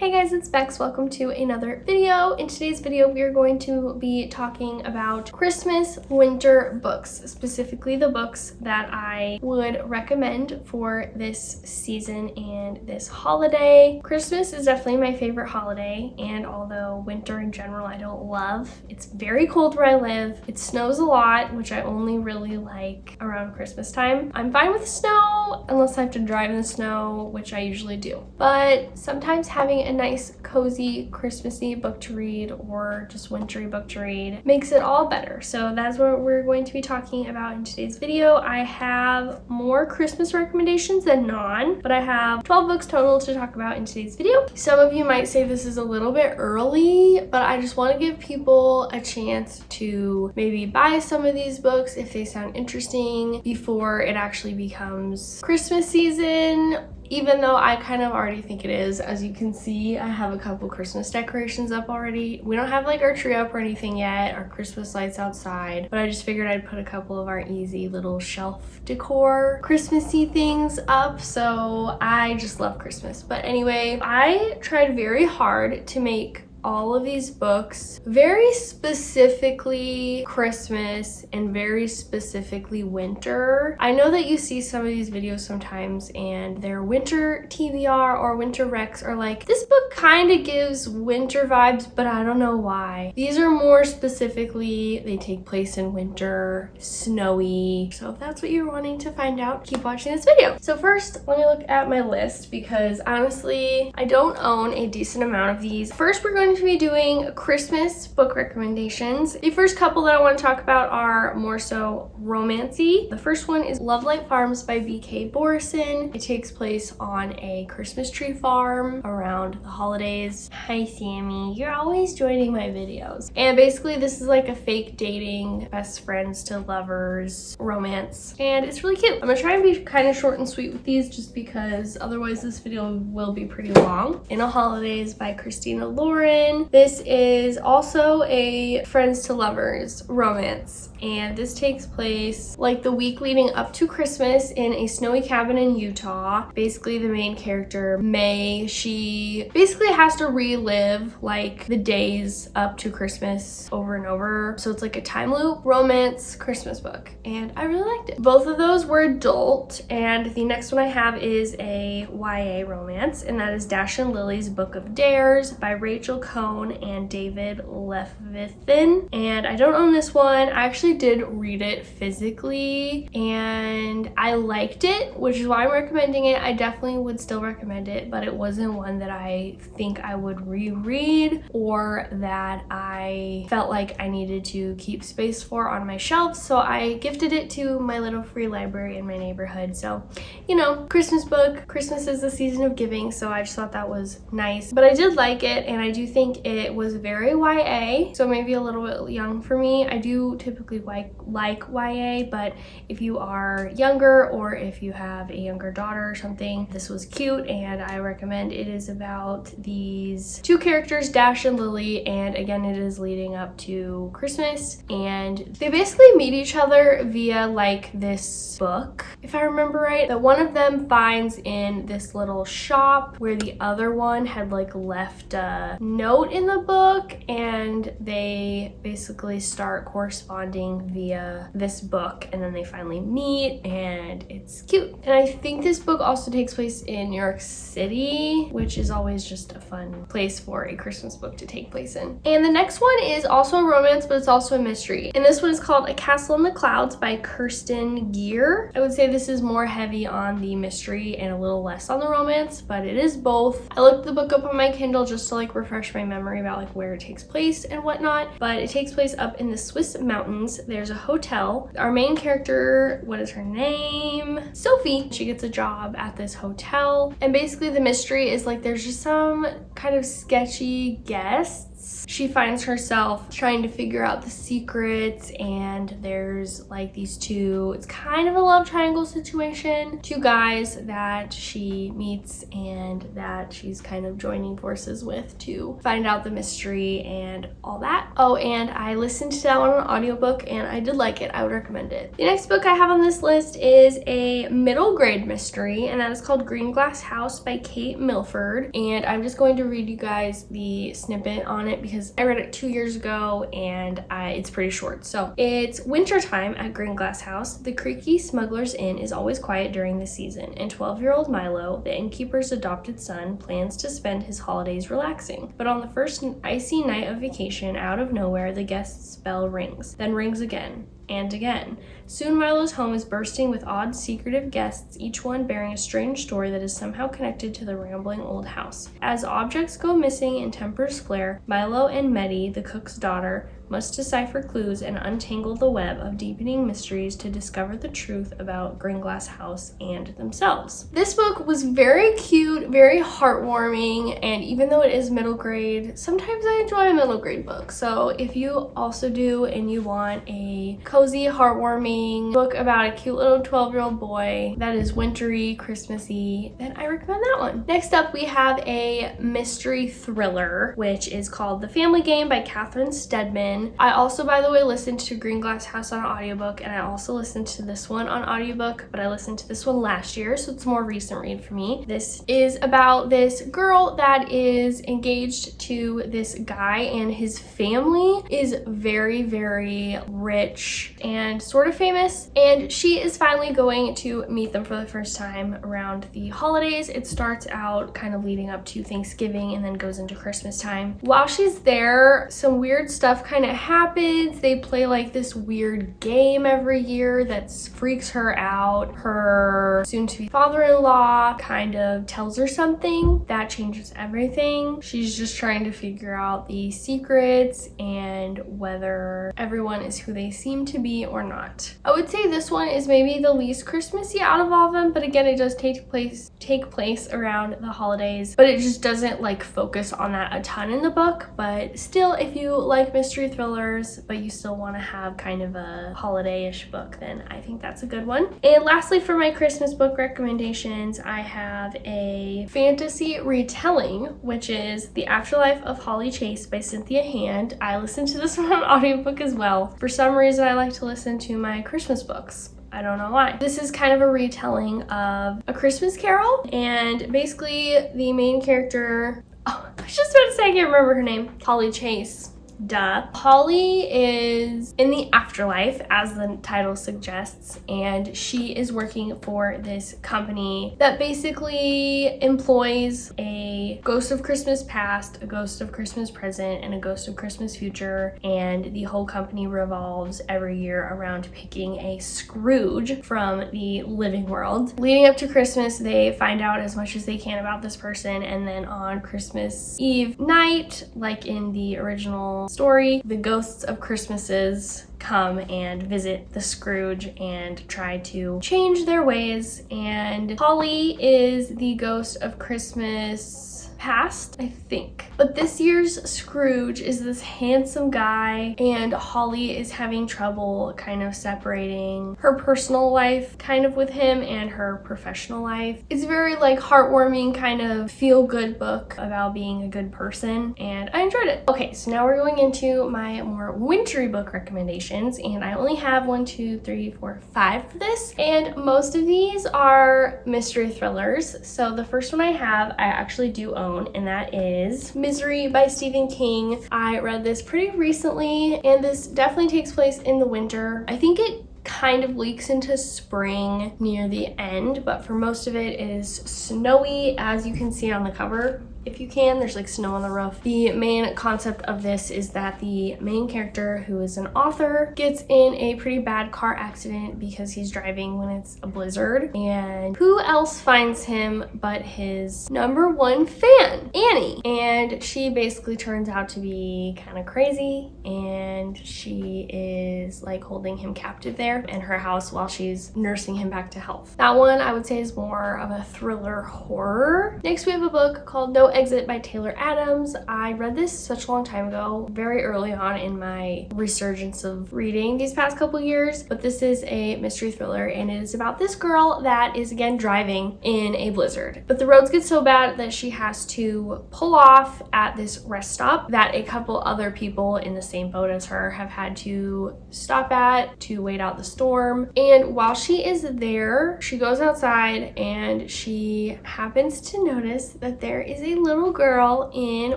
Hey guys, it's Bex. Welcome to another video. In today's video, we are going to be talking about Christmas winter books, specifically the books that I would recommend for this season and this holiday. Christmas is definitely my favorite holiday, and although winter in general I don't love, it's very cold where I live. It snows a lot, which I only really like around Christmas time. I'm fine with snow unless I have to drive in the snow, which I usually do. But sometimes having a nice, cozy, Christmassy book to read or just wintry book to read makes it all better. So that's what we're going to be talking about in today's video. I have more Christmas recommendations than non, but I have 12 books total to talk about in today's video. Some of you might say this is a little bit early, but I just want to give people a chance to maybe buy some of these books if they sound interesting before it actually becomes Christmas season. Even though I kind of already think it is. As you can see, I have a couple Christmas decorations up already. We don't have like our tree up or anything yet, our Christmas lights outside, but I just figured I'd put a couple of our easy little shelf decor Christmassy things up. So I just love Christmas. But anyway, I tried very hard to make all of these books very specifically Christmas and very specifically winter. I know that you see some of these videos sometimes and their winter TBR or winter recs are like, this book kind of gives winter vibes, but I don't know why. These are more specifically, they take place in winter, snowy. So if that's what you're wanting to find out, keep watching this video. So first, let me look at my list because honestly, I don't own a decent amount of these. First, we're going to be doing Christmas book recommendations. The first couple that I want to talk about are more so romancy. The first one is Lovelight Farms by B.K. Borison. It takes place on a Christmas tree farm around the holidays. Hi Sammy, you're always joining my videos. And basically this is like a fake dating, best friends to lovers romance, and it's really cute. I'm gonna try and be kind of short and sweet with these just because otherwise this video will be pretty long. In a Holidays by Christina Lauren. This is also a friends to lovers romance, and this takes place like the week leading up to Christmas in a snowy cabin in Utah. Basically the main character, May, she basically has to relive like the days up to Christmas over and over. So it's like a time loop romance Christmas book, and I really liked it. Both of those were adult, and the next one I have is a YA romance, and that is Dash and Lily's Book of Dares by Rachel Cohn and David Levithan. And I don't own this one. I actually did read it physically and I liked it, which is why I'm recommending it. I definitely would still recommend it, but it wasn't one that I think I would reread or that I felt like I needed to keep space for on my shelf. So I gifted it to my little free library in my neighborhood. So, you know, Christmas book. Christmas is the season of giving, so I just thought that was nice. But I did like it, and I do think it was very YA, so maybe a little bit young for me. I do typically like YA, but if you are younger or if you have a younger daughter or something, this was cute and I recommend. It is about these two characters, Dash and Lily, and again it is leading up to Christmas, and they basically meet each other via like this book, if I remember right, that one of them finds in this little shop where the other one had like left a note in the book, and they basically start corresponding via this book, and then they finally meet and it's cute. And I think this book also takes place in New York City, which is always just a fun place for a Christmas book to take place in. And the next one is also a romance, but it's also a mystery, and this one is called A Castle in the Clouds by Kirsten Gear. I would say this is more heavy on the mystery and a little less on the romance, but it is both. I looked the book up on my Kindle just to like refresh my memory about like where it takes place and whatnot, but it takes place up in the Swiss mountains. There's a hotel. Our main character, what is her name? Sophie. She gets a job at this hotel, and basically the mystery is like there's just some kind of sketchy guests guests. She finds herself trying to figure out the secrets, and there's like these two, it's kind of a love triangle situation, two guys that she meets and that she's kind of joining forces with to find out the mystery and all that. Oh, and I listened to that one on audiobook and I did like it. I would recommend it. The next book I have on this list is a middle grade mystery, and that is called Green Glass House by Kate Milford. And I'm just going to read you guys the snippet on it because I read it 2 years ago and it's pretty short. So it's wintertime at Green Glass House. The creaky Smuggler's Inn is always quiet during the season, and 12-year-old Milo, the innkeeper's adopted son, plans to spend his holidays relaxing. But on the first icy night of vacation, out of nowhere, the guest's bell rings, then rings again and again. Soon Milo's home is bursting with odd, secretive guests, each one bearing a strange story that is somehow connected to the rambling old house. As objects go missing and tempers flare, Milo and Meddy, the cook's daughter, must decipher clues and untangle the web of deepening mysteries to discover the truth about Green Glass House and themselves. This book was very cute, very heartwarming, and even though it is middle grade, sometimes I enjoy a middle grade book. So if you also do and you want a cozy, heartwarming book about a cute little 12-year-old boy that is wintry, Christmassy, then I recommend that one. Next up, we have a mystery thriller, which is called The Family Game by Catherine Steadman. I also, by the way, listened to Green Glass House on audiobook, and I also listened to this one on audiobook, but I listened to this one last year, so it's a more recent read for me. This is about this girl that is engaged to this guy, and his family is very, very rich and sort of famous, and she is finally going to meet them for the first time around the holidays. It starts out kind of leading up to Thanksgiving and then goes into Christmas time. While she's there, some weird stuff kind of happens. They play like this weird game every year that freaks her out. Her soon-to-be father-in-law kind of tells her something that changes everything. She's just trying to figure out the secrets and whether everyone is who they seem to be or not. I would say this one is maybe the least Christmassy out of all of them, but again, it does take place around the holidays, but it just doesn't like focus on that a ton in the book. But still, if you like mystery thrillers, but you still want to have kind of a holiday-ish book, then I think that's a good one. And lastly, for my Christmas book recommendations, I have a fantasy retelling, which is The Afterlife of Holly Chase by Cynthia Hand. I listened to this one on audiobook as well. For some reason, I like to listen to my Christmas books. I don't know why. This is kind of a retelling of A Christmas Carol, and basically the main character, I was just about to say I can't remember her name, Holly Chase. Duh. Holly is in the afterlife, as the title suggests, and she is working for this company that basically employs a ghost of Christmas past, a ghost of Christmas present, and a ghost of Christmas future, and the whole company revolves every year around picking a Scrooge from the living world. Leading up to Christmas, they find out as much as they can about this person, and then on Christmas Eve night, like in the original story, the ghosts of Christmases come and visit the Scrooge and try to change their ways. And Holly is the ghost of Christmas past, I think. But this year's Scrooge is this handsome guy, and Holly is having trouble kind of separating her personal life kind of with him and her professional life. It's very like heartwarming, kind of feel-good book about being a good person, and I enjoyed it. Okay, so now we're going into my more wintry book recommendations, and I only have 5 for this, and most of these are mystery thrillers. So the first one I have, I actually do own, and that is Misery by Stephen King. I read this pretty recently, and this definitely takes place in the winter. I think it kind of leaks into spring near the end, but for most of it, it is snowy, as you can see on the cover. If you can, there's like snow on the roof. The main concept of this is that the main character, who is an author, gets in a pretty bad car accident because he's driving when it's a blizzard. And who else finds him but his #1 fan, Annie. And she basically turns out to be kind of crazy, and she is like holding him captive there in her house while she's nursing him back to health. That one I would say is more of a thriller horror. Next, we have a book called No Exit by Taylor Adams. I read this such a long time ago, very early on in my resurgence of reading these past couple years, but this is a mystery thriller and it is about this girl that is again driving in a blizzard. But the roads get so bad that she has to pull off at this rest stop that a couple other people in the same boat as her have had to stop at to wait out the storm. And while she is there, she goes outside and she happens to notice that there is a little girl in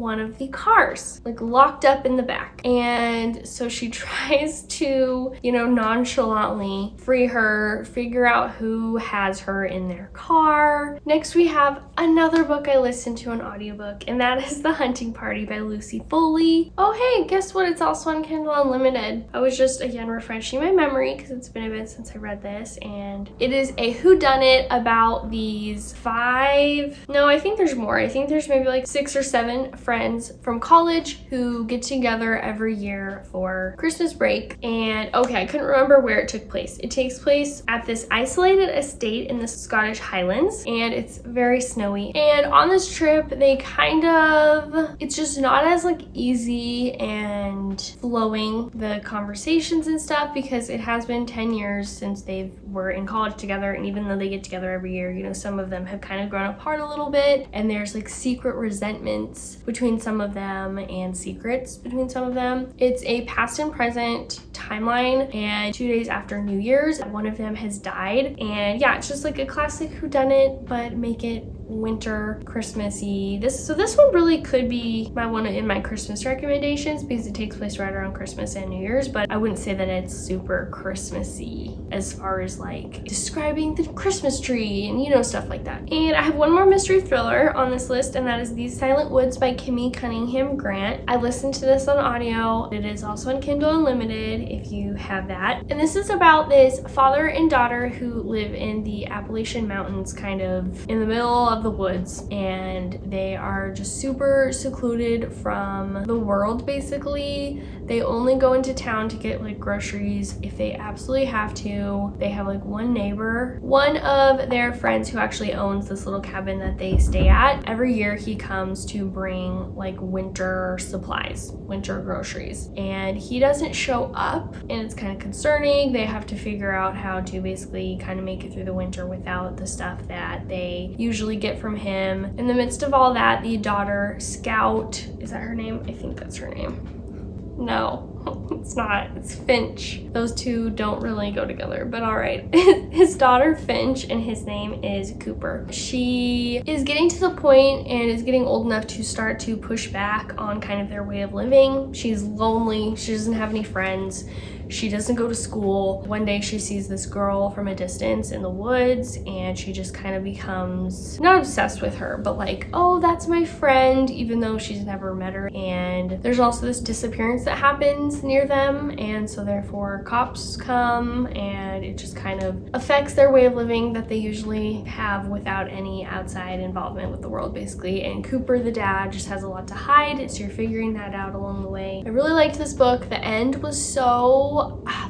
one of the cars, like locked up in the back. And so she tries to, nonchalantly free her, figure out who has her in their car. Next, we have another book I listened to, an audiobook, and that is The Hunting Party by Lucy Foley. Oh, hey, guess what? It's also on Kindle Unlimited. I was just, again, refreshing my memory because it's been a bit since I read this, and it is a whodunit about these I think there's more. I think there's maybe like 6 or 7 friends from college who get together every year for Christmas break. And okay, I couldn't remember where it took place. It takes place at this isolated estate in the Scottish Highlands, and it's very snowy. And on this trip, it's just not as like easy and flowing, the conversations and stuff, because it has been 10 years since they were in college together. And even though they get together every year, some of them have kind of grown apart a little bit, and there's like secret resentments between some of them and secrets between some of them. It's a past and present timeline, and 2 days after New Year's, one of them has died. And yeah, it's just like a classic whodunit, but make it winter, Christmassy. This one really could be one in my Christmas recommendations because it takes place right around Christmas and New Year's, but I wouldn't say that it's super Christmassy as far as like describing the Christmas tree and stuff like that. And I have one more mystery thriller on this list, and that is These Silent Woods by Kimmy Cunningham Grant. I listened to this on audio. It is also on Kindle Unlimited if you have that. And this is about this father and daughter who live in the Appalachian Mountains, kind of in the middle of the woods, and they are just super secluded from the world. Basically, they only go into town to get like groceries if they absolutely have to. They have like one neighbor, one of their friends who actually owns this little cabin that they stay at. Every year he comes to bring like winter supplies, winter groceries, and he doesn't show up, and it's kind of concerning. They have to figure out how to basically kind of make it through the winter without the stuff that they usually get from him. In the midst of all that, the daughter, Scout, is that her name? I think that's her name. No, it's not. It's Finch. Those two don't really go together, but all right. His daughter, Finch, and his name is Cooper. She is getting to the point and is getting old enough to start to push back on kind of their way of living. She's lonely. She doesn't have any friends. She doesn't go to school. One day she sees this girl from a distance in the woods, and she just kind of becomes not obsessed with her, but like, oh, that's my friend, even though she's never met her. And there's also this disappearance that happens near them, and so therefore cops come, and it just kind of affects their way of living that they usually have without any outside involvement with the world, basically. And Cooper, the dad, just has a lot to hide, so you're figuring that out along the way. I really liked this book. The end was so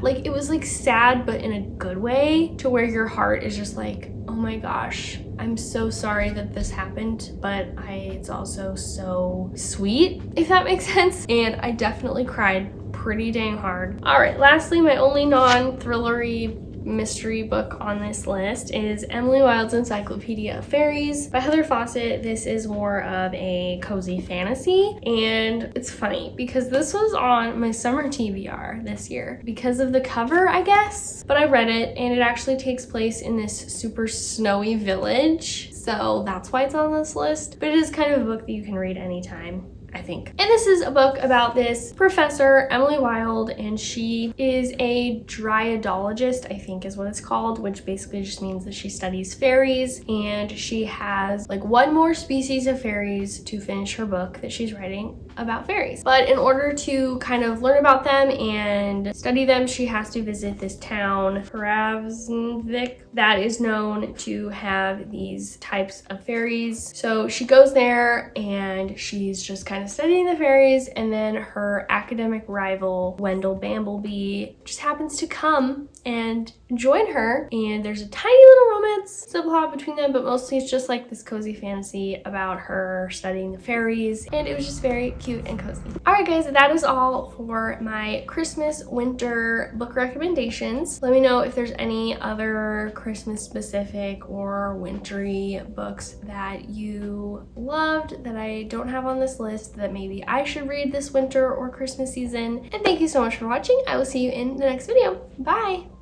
it was like sad, but in a good way, to where your heart is just like, oh my gosh, I'm so sorry that this happened, but it's also so sweet, if that makes sense. And I definitely cried pretty dang hard. All right, lastly, my only non-thrillery mystery book on this list is Emily Wilde's Encyclopedia of Fairies by Heather Fawcett. This is more of a cozy fantasy, and it's funny because this was on my summer TBR this year because of the cover, I guess, but I read it and it actually takes place in this super snowy village, so that's why it's on this list. But it is kind of a book that you can read anytime, I think. And this is a book about this professor, Emily Wilde, and she is a dryadologist, I think is what it's called, which basically just means that she studies fairies, and she has like one more species of fairies to finish her book that she's writing about fairies. But in order to kind of learn about them and study them, she has to visit this town, Pravsnvik, that is known to have these types of fairies. So she goes there and she's just kind of studying the fairies, and then her academic rival, Wendell Bamblebee, just happens to come and join her, and there's a tiny little romance subplot between them, but mostly it's just like this cozy fantasy about her studying the fairies, and it was just very cute and cozy. Alright guys, that is all for my Christmas winter book recommendations. Let me know if there's any other Christmas specific or wintry books that you loved that I don't have on this list that maybe I should read this winter or Christmas season. And thank you so much for watching. I will see you in the next video. Bye!